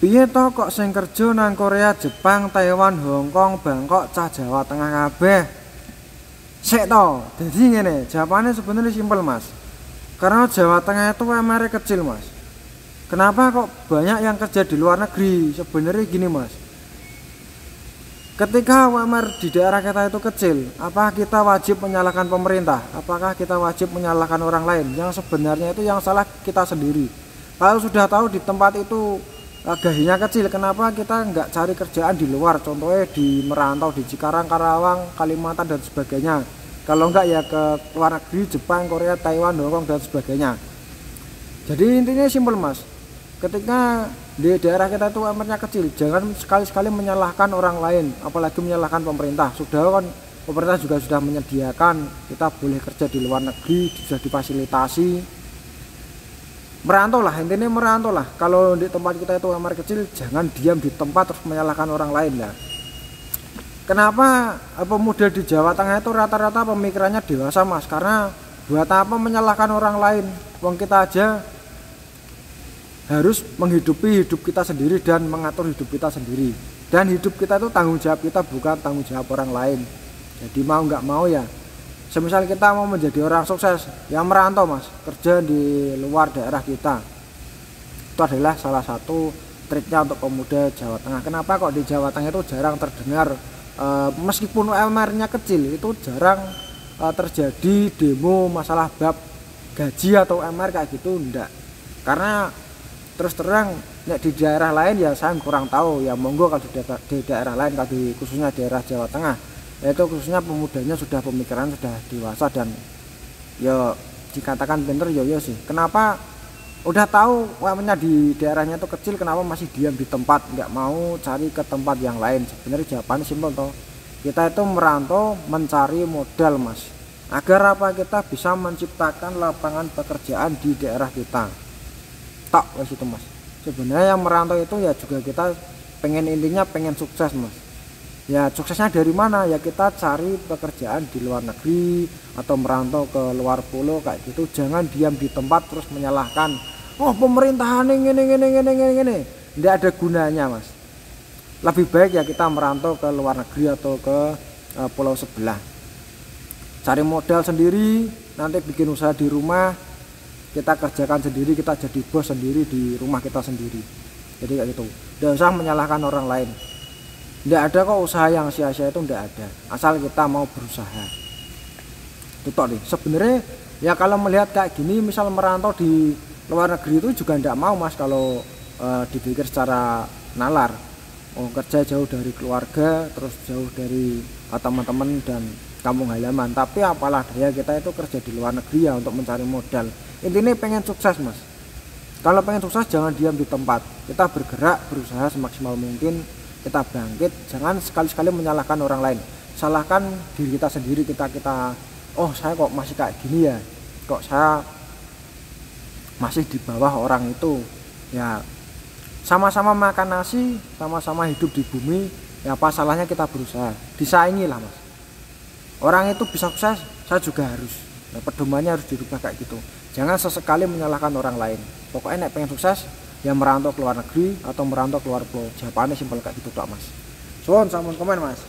Piye to kok sing kerja nang Korea, Jepang, Taiwan, Hong Kong, Bangkok, cah Jawa Tengah kabeh? Sik to, jadi ngene, jawabannya sebenarnya simpel Mas. Karena Jawa Tengah itu UMR kecil Mas. Kenapa kok banyak yang kerja di luar negeri? Sebenarnya gini Mas. Ketika UMR di daerah kita itu kecil, apakah kita wajib menyalahkan pemerintah? Apakah kita wajib menyalahkan orang lain? Yang sebenarnya itu yang salah kita sendiri. Kalau sudah tahu di tempat itu gajinya kecil, kenapa kita nggak cari kerjaan di luar? Contohnya di merantau di Cikarang, Karawang, Kalimantan dan sebagainya. Kalau enggak ya ke luar negeri, Jepang, Korea, Taiwan, Hong Kong dan sebagainya. Jadi intinya simpel Mas. Ketika di daerah kita itu UMR-nya kecil, jangan sekali-sekali menyalahkan orang lain, apalagi menyalahkan pemerintah. Sudah kan pemerintah juga sudah menyediakan kita boleh kerja di luar negeri, sudah difasilitasi. Merantau lah, intinya merantau lah. Kalau di tempat kita itu UMR kecil, jangan diam di tempat terus menyalahkan orang lain lah. Kenapa pemuda di Jawa Tengah itu rata-rata pemikirannya dewasa Mas? Karena buat apa menyalahkan orang lain? Wong kita aja harus menghidupi hidup kita sendiri dan mengatur hidup kita sendiri. Dan hidup kita itu tanggung jawab kita, bukan tanggung jawab orang lain. Jadi mau nggak mau ya, semisal kita mau menjadi orang sukses, yang merantau Mas, kerja di luar daerah kita. Itu adalah salah satu triknya untuk pemuda Jawa Tengah. Kenapa kok di Jawa Tengah itu jarang terdengar, meskipun UMR-nya kecil, itu jarang terjadi demo masalah bab gaji atau UMR kayak gitu, enggak. Karena terus terang di daerah lain ya saya kurang tahu ya, monggo kalau di daerah lain, kalau khususnya daerah Jawa Tengah, yaitu khususnya pemudanya sudah pemikiran sudah dewasa dan ya dikatakan pinter ya sih. Kenapa udah tahu UMR-nya di daerahnya itu kecil, kenapa masih diam di tempat, nggak mau cari ke tempat yang lain? Sebenarnya jawabannya simpel toh, kita itu merantau mencari modal Mas, agar apa, kita bisa menciptakan lapangan pekerjaan di daerah kita. Tak wes itu Mas. Sebenarnya yang merantau itu ya juga kita pengen, intinya pengen sukses Mas. Ya suksesnya dari mana? Ya kita cari pekerjaan di luar negeri atau merantau ke luar pulau kayak gitu. Jangan diam di tempat terus menyalahkan, oh pemerintahan ini. Tidak ada gunanya Mas. Lebih baik ya kita merantau ke luar negeri atau ke pulau sebelah. Cari modal sendiri, nanti bikin usaha di rumah, kita kerjakan sendiri, kita jadi bos sendiri di rumah kita sendiri. Jadi kayak gitu. Tidak usah menyalahkan orang lain. Tidak ada kok usaha yang sia-sia, itu tidak ada, asal kita mau berusaha. Itu nih sebenarnya ya. Kalau melihat kayak gini, misal merantau di luar negeri itu juga tidak mau Mas, kalau dipikir secara nalar. Oh kerja jauh dari keluarga, terus jauh dari teman-teman dan kampung halaman. Tapi apalah daya kita itu kerja di luar negeri ya untuk mencari modal. Intinya pengen sukses Mas. Kalau pengen sukses jangan diam di tempat, kita bergerak, berusaha semaksimal mungkin, kita bangkit. Jangan sekali-sekali menyalahkan orang lain, salahkan diri kita sendiri. Kita oh saya kok masih kayak gini ya, kok saya masih di bawah orang itu. Ya sama-sama makan nasi, sama-sama hidup di bumi, ya apa salahnya kita berusaha, disaingi lah Mas. Orang itu bisa sukses, saya juga harus. Nah, pedomannya harus dirubah kayak gitu. Jangan sesekali menyalahkan orang lain. Pokoknya nek pengen sukses ya merantau ke luar negeri atau merantau ke luar pulau. Jawabannya simpel kayak gitu Mas. Soal sama komen Mas.